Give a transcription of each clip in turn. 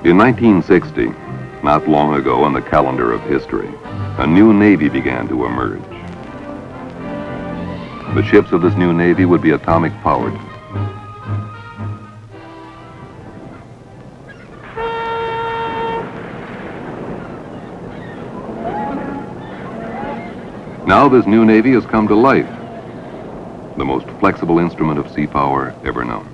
In 1960, not long ago in the calendar of history, a new Navy began to emerge. The ships of this new Navy would be atomic-powered. Now this new Navy has come to life, the most flexible instrument of sea power ever known.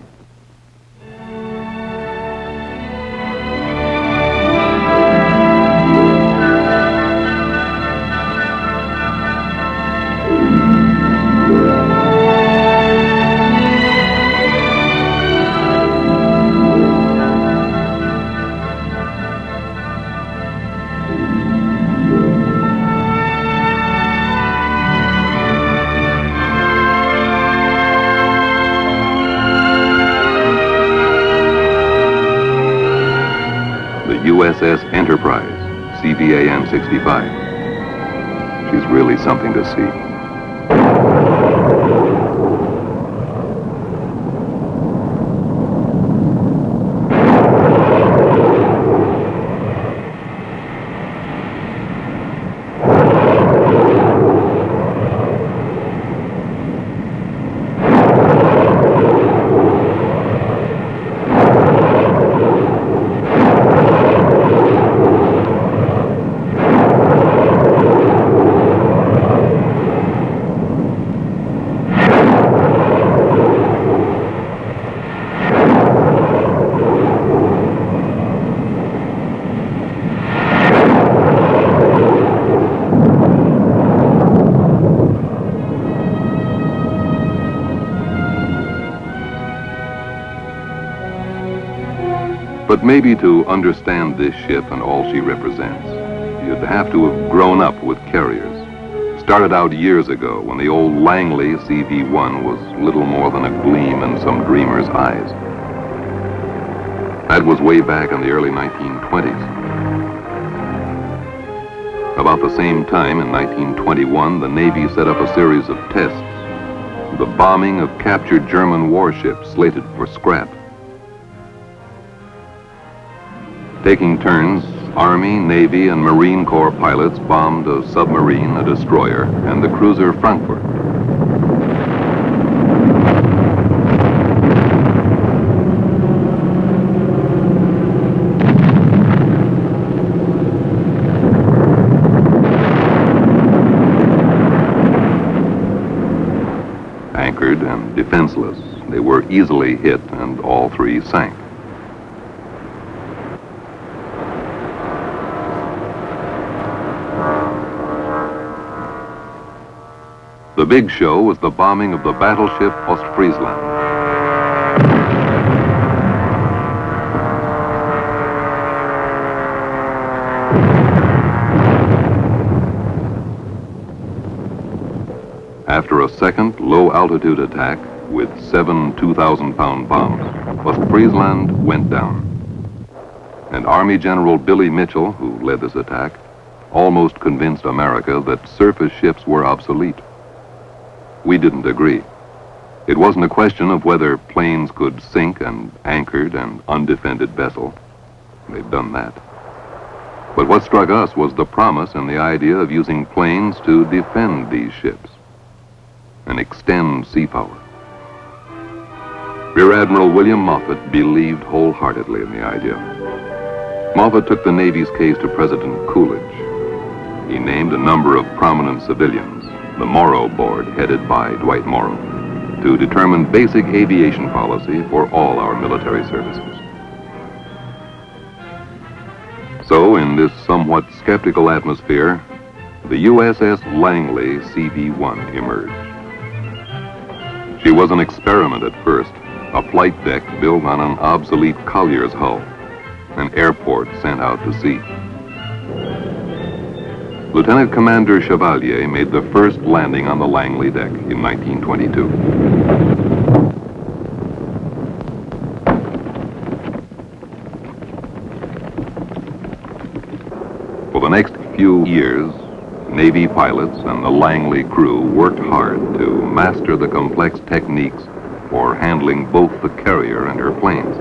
USS Enterprise, CVAN65. She's really something to see. But maybe to understand this ship and all she represents, you'd have to have grown up with carriers. Started out years ago when the old Langley CV1 was little more than a gleam in some dreamer's eyes. That was way back in the early 1920s. About the same time, in 1921, the Navy set up a series of tests. The bombing of captured German warships slated for scrap. Taking turns, Army, Navy, and Marine Corps pilots bombed a submarine, a destroyer, and the cruiser Frankfurt. Anchored and defenseless, they were easily hit, and all three sank. The big show was the bombing of the battleship Ostfriesland. After a second low-altitude attack with 7 2,000-pound bombs, Ostfriesland went down. And Army General Billy Mitchell, who led this attack, almost convinced America that surface ships were obsolete. We didn't agree. It wasn't a question of whether planes could sink an anchored and undefended vessel. They've done that. But what struck us was the promise and the idea of using planes to defend these ships and extend sea power. Rear Admiral William Moffett believed wholeheartedly in the idea. Moffett took the Navy's case to President Coolidge. He named a number of prominent civilians, the Morrow Board, headed by Dwight Morrow, to determine basic aviation policy for all our military services. So, in this somewhat skeptical atmosphere, the USS Langley CV1 emerged. She was an experiment at first, a flight deck built on an obsolete collier's hull, an airport sent out to sea. Lieutenant Commander Chevalier made the first landing on the Langley deck in 1922. For the next few years, Navy pilots and the Langley crew worked hard to master the complex techniques for handling both the carrier and her planes.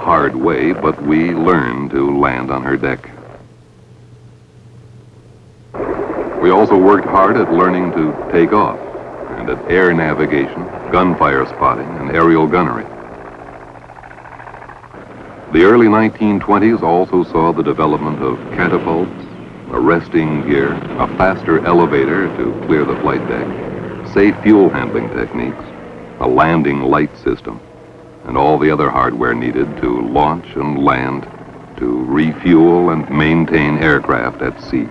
Hard way, but we learned to land on her deck. We also worked hard at learning to take off and at air navigation, gunfire spotting, and aerial gunnery. The early 1920s also saw the development of catapults, arresting gear, a faster elevator to clear the flight deck, safe fuel handling techniques, a landing light system, and all the other hardware needed to launch and land, to refuel and maintain aircraft at sea.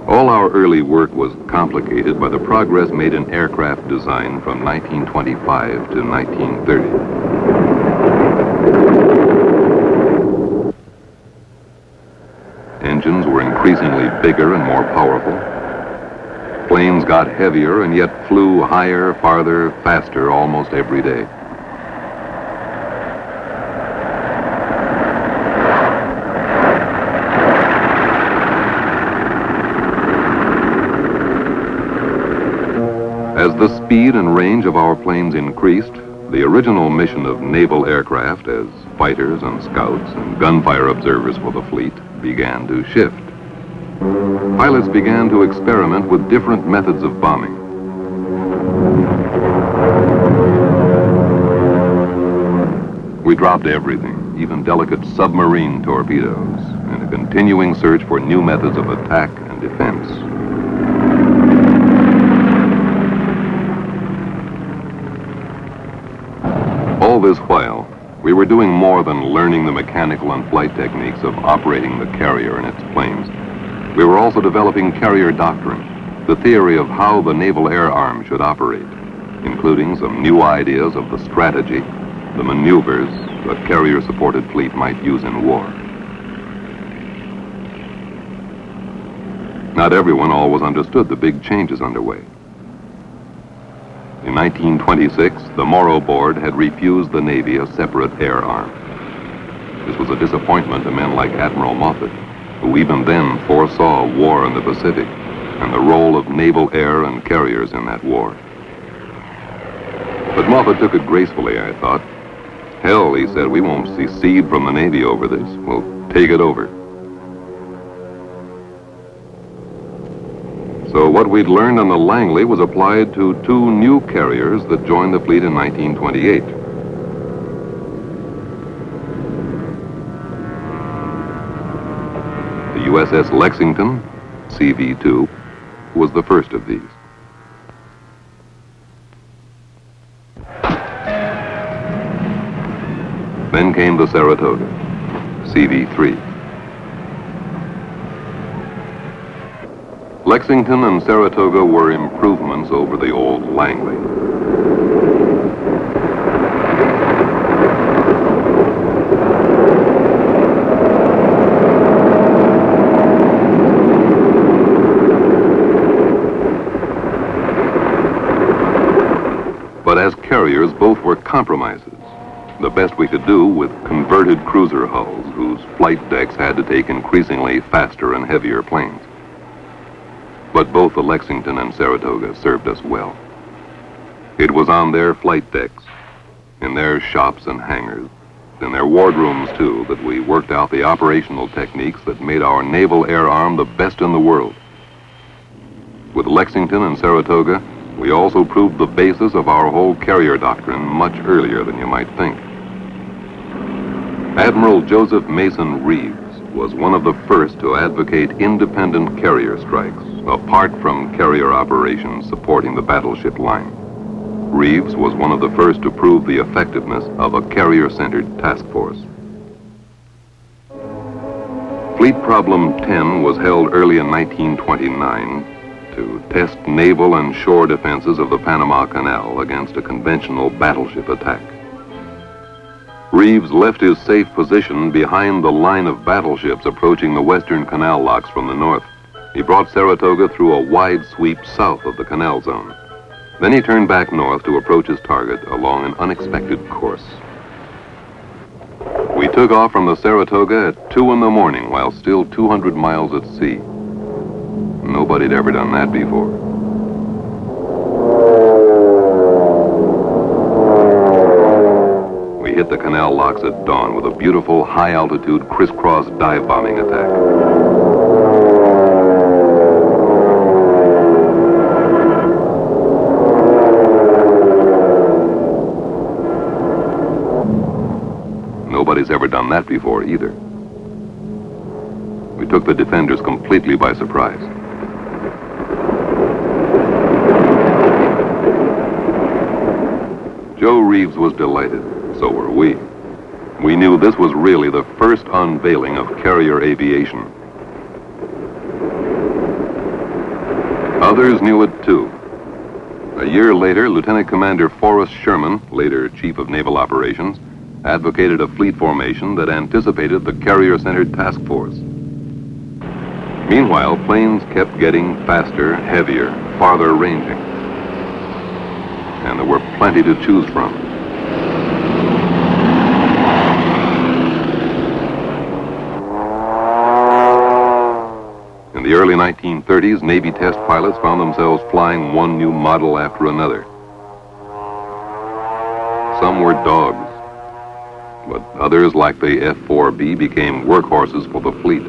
All our early work was complicated by the progress made in aircraft design from 1925 to 1930. Engines were increasingly bigger and more powerful. Planes got heavier and yet flew higher, farther, faster almost every day. As the speed and range of our planes increased, the original mission of naval aircraft as fighters and scouts and gunfire observers for the fleet began to shift. Pilots began to experiment with different methods of bombing. We dropped everything, even delicate submarine torpedoes, in a continuing search for new methods of attack and defense. All this while, we were doing more than learning the mechanical and flight techniques of operating the carrier and its planes. We were also developing carrier doctrine, the theory of how the naval air arm should operate, including some new ideas of the strategy, the maneuvers a carrier-supported fleet might use in war. Not everyone always understood the big changes underway. In 1926, the Morrow Board had refused the Navy a separate air arm. This was a disappointment to men like Admiral Moffett, who even then foresaw war in the Pacific and the role of naval air and carriers in that war. But Moffett took it gracefully, I thought. Hell, he said, we won't secede from the Navy over this. We'll take it over. So what we'd learned on the Langley was applied to two new carriers that joined the fleet in 1928. The USS Lexington, CV2, was the first of these. Then came the Saratoga, CV3. Lexington and Saratoga were improvements over the old Langley. But as carriers, both were compromises. The best we could do with converted cruiser hulls whose flight decks had to take increasingly faster and heavier planes. But both the Lexington and Saratoga served us well. It was on their flight decks, in their shops and hangars, in their wardrooms too, that we worked out the operational techniques that made our naval air arm the best in the world. With Lexington and Saratoga, we also proved the basis of our whole carrier doctrine much earlier than you might think. Admiral Joseph Mason Reeves was one of the first to advocate independent carrier strikes, apart from carrier operations supporting the battleship line. Reeves was one of the first to prove the effectiveness of a carrier-centered task force. Fleet Problem 10 was held early in 1929 to test naval and shore defenses of the Panama Canal against a conventional battleship attack. Reeves left his safe position behind the line of battleships approaching the western canal locks from the north. He brought Saratoga through a wide sweep south of the canal zone. Then he turned back north to approach his target along an unexpected course. We took off from the Saratoga at 2 in the morning while still 200 miles at sea. Nobody'd ever done that before. We hit the canal locks at dawn with a beautiful high-altitude crisscross dive bombing attack. Nobody's ever done that before either. We took the defenders completely by surprise. Joe Reeves was delighted. So were we. We knew this was really the first unveiling of carrier aviation. Others knew it too. A year later, Lieutenant Commander Forrest Sherman, later Chief of Naval Operations, advocated a fleet formation that anticipated the carrier-centered task force. Meanwhile, planes kept getting faster, heavier, farther ranging. And there were plenty to choose from. In the early 1930s, Navy test pilots found themselves flying one new model after another. Some were dogs, but others, like the F-4B, became workhorses for the fleet.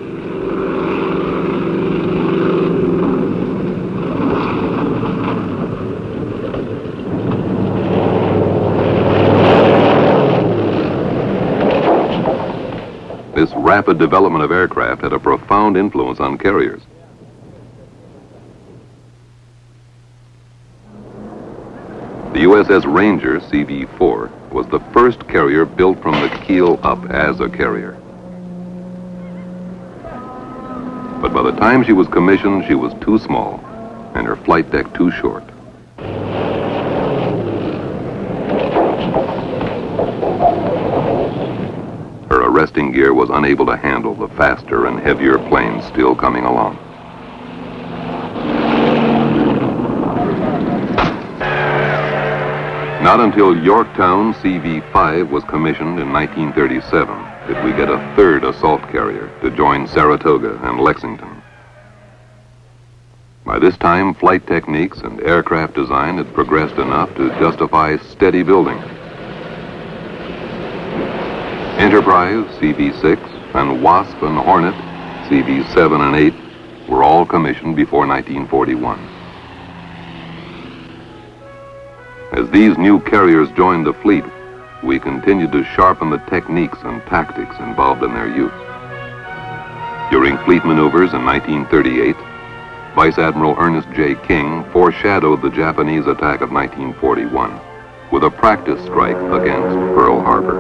This rapid development of aircraft had a profound influence on carriers. The USS Ranger, CV4, was the first carrier built from the keel up as a carrier. But by the time she was commissioned, she was too small and her flight deck too short. Her arresting gear was unable to handle the faster and heavier planes still coming along. Not until Yorktown CV5 was commissioned in 1937 did we get a third assault carrier to join Saratoga and Lexington. By this time, flight techniques and aircraft design had progressed enough to justify steady building. Enterprise, CV6, and Wasp and Hornet, CV7 and 8, were all commissioned before 1941. As these new carriers joined the fleet, we continued to sharpen the techniques and tactics involved in their use. During fleet maneuvers in 1938, Vice Admiral Ernest J. King foreshadowed the Japanese attack of 1941 with a practice strike against Pearl Harbor.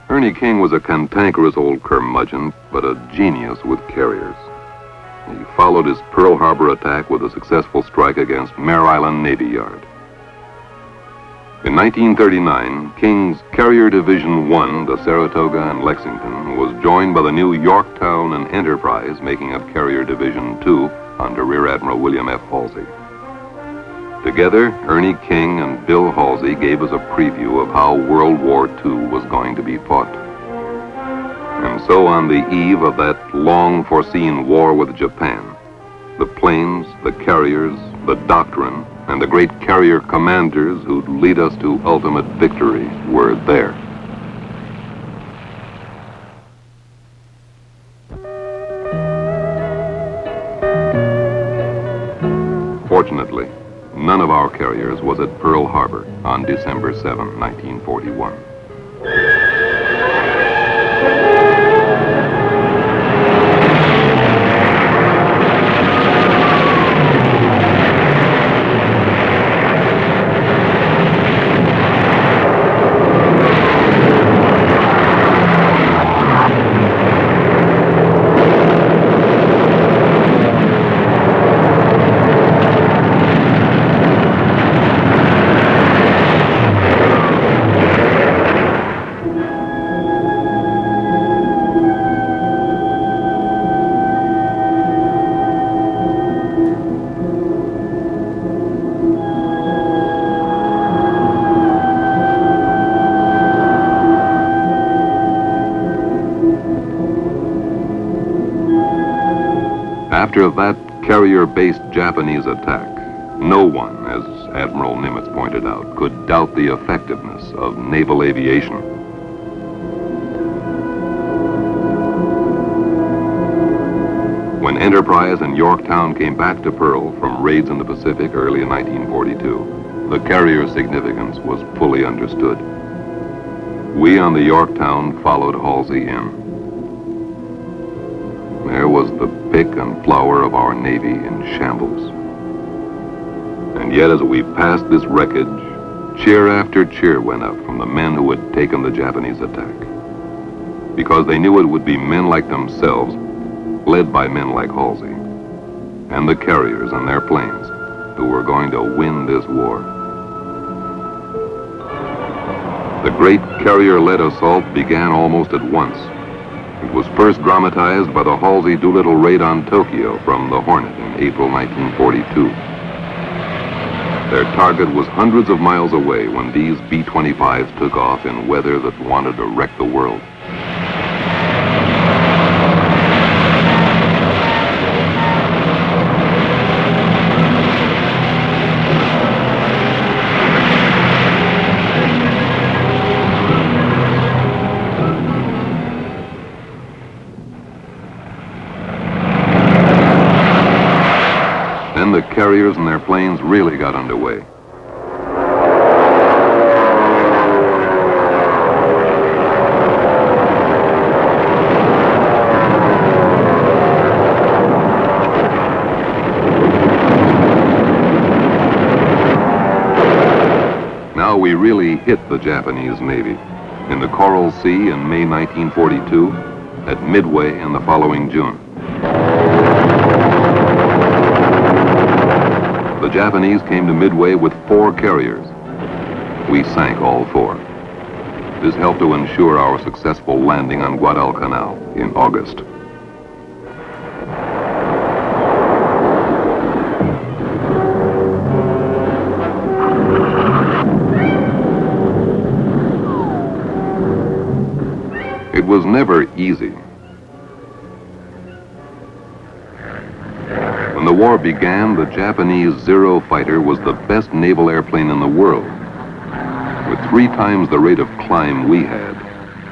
Ernie King was a cantankerous old curmudgeon, but a genius with carriers. He followed his Pearl Harbor attack with a successful strike against Mare Island Navy Yard. In 1939, King's Carrier Division 1, the Saratoga and Lexington, was joined by the new Yorktown and Enterprise, making up Carrier Division 2 under Rear Admiral William F. Halsey. Together, Ernie King and Bill Halsey gave us a preview of how World War II was going to be fought. And so on the eve of that long-foreseen war with Japan, the planes, the carriers, the doctrine, and the great carrier commanders who'd lead us to ultimate victory were there. Fortunately, none of our carriers was at Pearl Harbor on December 7, 1941. After that carrier-based Japanese attack, no one, as Admiral Nimitz pointed out, could doubt the effectiveness of naval aviation. When Enterprise and Yorktown came back to Pearl from raids in the Pacific early in 1942, the carrier's significance was fully understood. We on the Yorktown followed Halsey in. There was the pick and flower of our Navy in shambles. And yet as we passed this wreckage, cheer after cheer went up from the men who had taken the Japanese attack. Because they knew it would be men like themselves, led by men like Halsey, and the carriers and their planes, who were going to win this war. The great carrier-led assault began almost at once. It was first dramatized by the Halsey Doolittle raid on Tokyo from the Hornet in April 1942. Their target was hundreds of miles away when these B-25s took off in weather that wanted to wreck the world. Then the carriers and their planes really got underway. Now we really hit the Japanese Navy in the Coral Sea in May 1942, at Midway in the following June. The Japanese came to Midway with 4 carriers. We sank all 4. This helped to ensure our successful landing on Guadalcanal in August. It was never easy. When the war began, the Japanese Zero fighter was the best naval airplane in the world. With 3 times the rate of climb we had,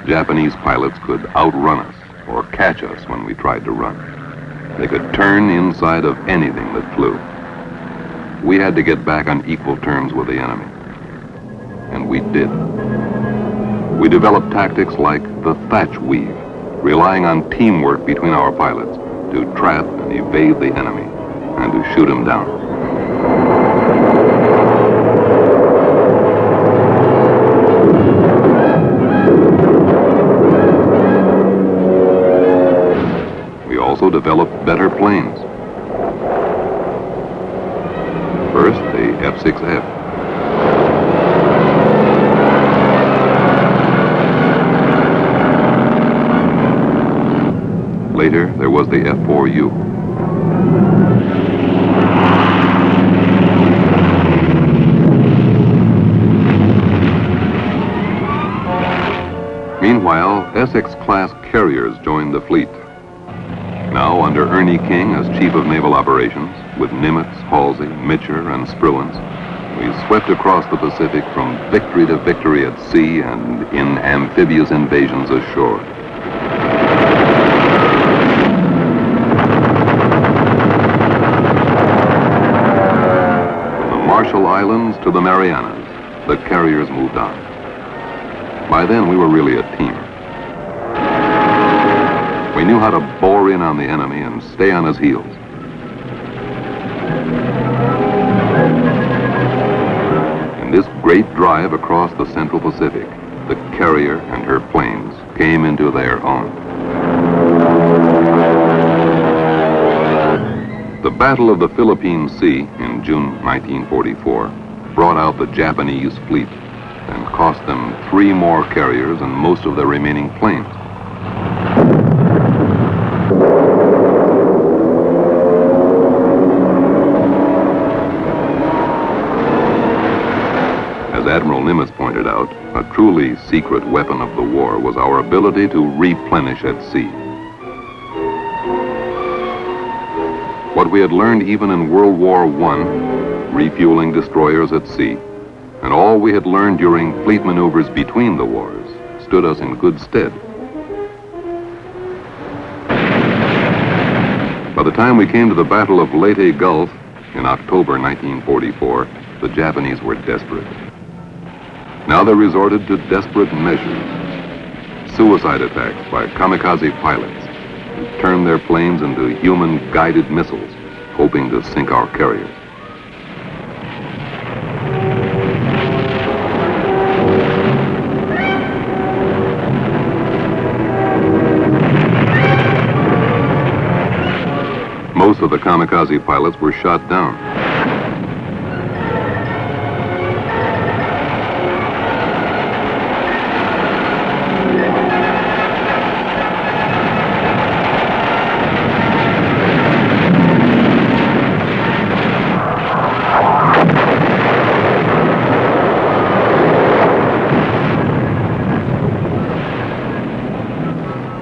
Japanese pilots could outrun us or catch us when we tried to run. They could turn inside of anything that flew. We had to get back on equal terms with the enemy. And we did. We developed tactics like the thatch weave, relying on teamwork between our pilots to trap and evade the enemy and to shoot him down. We also developed better planes. First, the F-6F. Later, there was the F-4U. Meanwhile, Essex-class carriers joined the fleet. Now, under Ernie King as Chief of Naval Operations, with Nimitz, Halsey, Mitcher, and Spruance, we swept across the Pacific from victory to victory at sea and in amphibious invasions ashore. From the Marshall Islands to the Marianas, the carriers moved on. By then, we were really a team. We knew how to bore in on the enemy and stay on his heels. In this great drive across the Central Pacific, the carrier and her planes came into their own. The Battle of the Philippine Sea in June 1944 brought out the Japanese fleet and cost them 3 more carriers and most of their remaining planes. As Admiral Nimitz pointed out, a truly secret weapon of the war was our ability to replenish at sea. What we had learned even in World War I, refueling destroyers at sea, and all we had learned during fleet maneuvers between the wars, stood us in good stead. By the time we came to the Battle of Leyte Gulf in October 1944, the Japanese were desperate. Now they resorted to desperate measures. Suicide attacks by kamikaze pilots who turned their planes into human-guided missiles, hoping to sink our carriers. Most of the kamikaze pilots were shot down.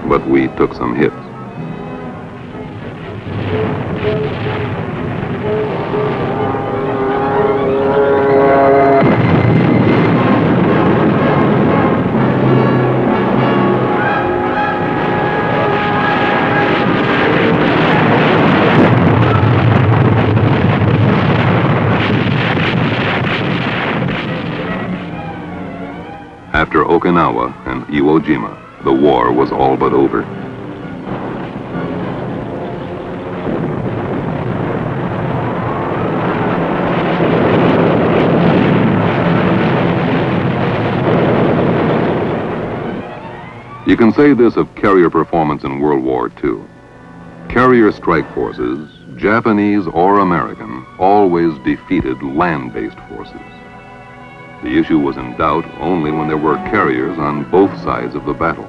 But we took some hits. After Okinawa and Iwo Jima, the war was all but over. You can say this of carrier performance in World War II. Carrier strike forces, Japanese or American, always defeated land-based forces. The issue was in doubt only when there were carriers on both sides of the battle.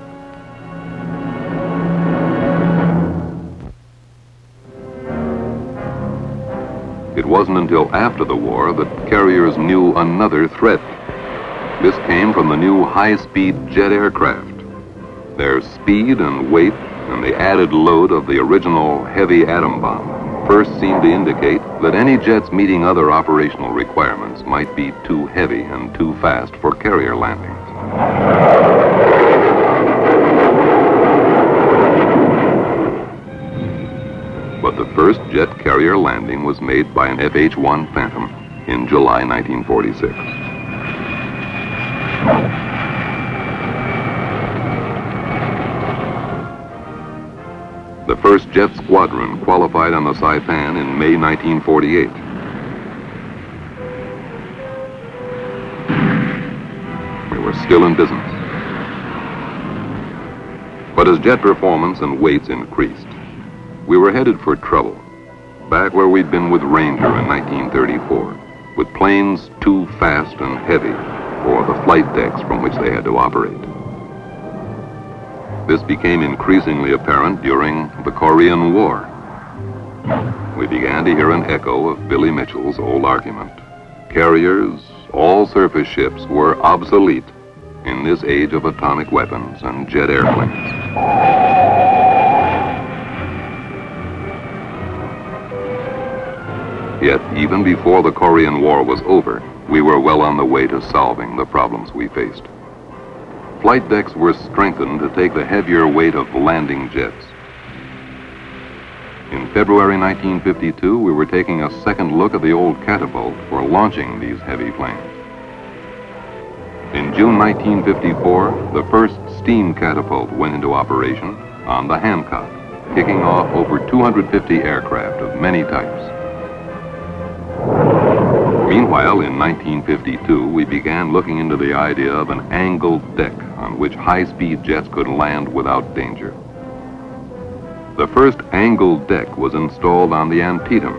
It wasn't until after the war that carriers knew another threat. This came from the new high-speed jet aircraft. Their speed and weight and the added load of the original heavy atom bomb first seemed to indicate that any jets meeting other operational requirements might be too heavy and too fast for carrier landings. But the first jet carrier landing was made by an FH-1 Phantom in July 1946. The first jet squadron qualified on the Saipan in May 1948. We were still in business. But as jet performance and weights increased, we were headed for trouble, back where we'd been with Ranger in 1934, with planes too fast and heavy for the flight decks from which they had to operate. This became increasingly apparent during the Korean War. We began to hear an echo of Billy Mitchell's old argument. Carriers, all surface ships, were obsolete in this age of atomic weapons and jet airplanes. Yet, even before the Korean War was over, we were well on the way to solving the problems we faced. Flight decks were strengthened to take the heavier weight of landing jets. In February 1952, we were taking a second look at the old catapult for launching these heavy planes. In June 1954, the first steam catapult went into operation on the Hancock, kicking off over 250 aircraft of many types. Meanwhile, in 1952, we began looking into the idea of an angled deck on which high-speed jets could land without danger. The first angled deck was installed on the Antietam.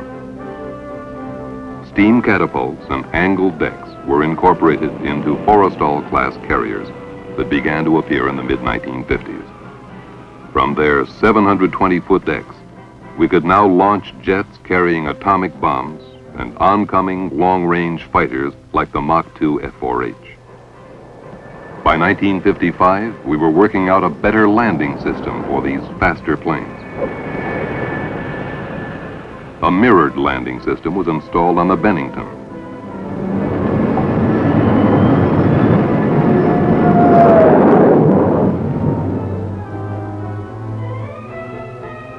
Steam catapults and angled decks were incorporated into Forrestal-class carriers that began to appear in the mid-1950s. From their 720-foot decks, we could now launch jets carrying atomic bombs and oncoming long-range fighters like the Mach 2 F-4H. By 1955, we were working out a better landing system for these faster planes. A mirrored landing system was installed on the Bennington.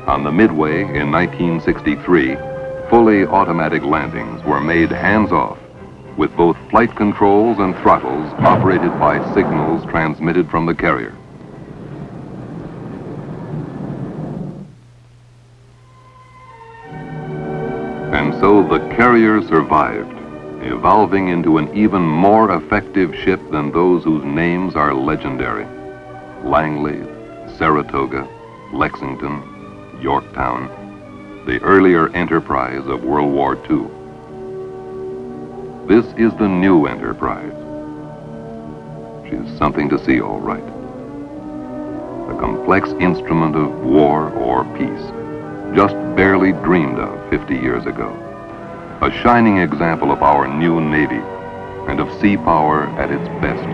On the Midway in 1963, fully automatic landings were made hands-off, with both flight controls and throttles operated by signals transmitted from the carrier. And so the carrier survived, evolving into an even more effective ship than those whose names are legendary: Langley, Saratoga, Lexington, Yorktown, the earlier Enterprise of World War II. This is the new Enterprise. She's something to see, all right. A complex instrument of war or peace, just barely dreamed of 50 years ago. A shining example of our new Navy and of sea power at its best.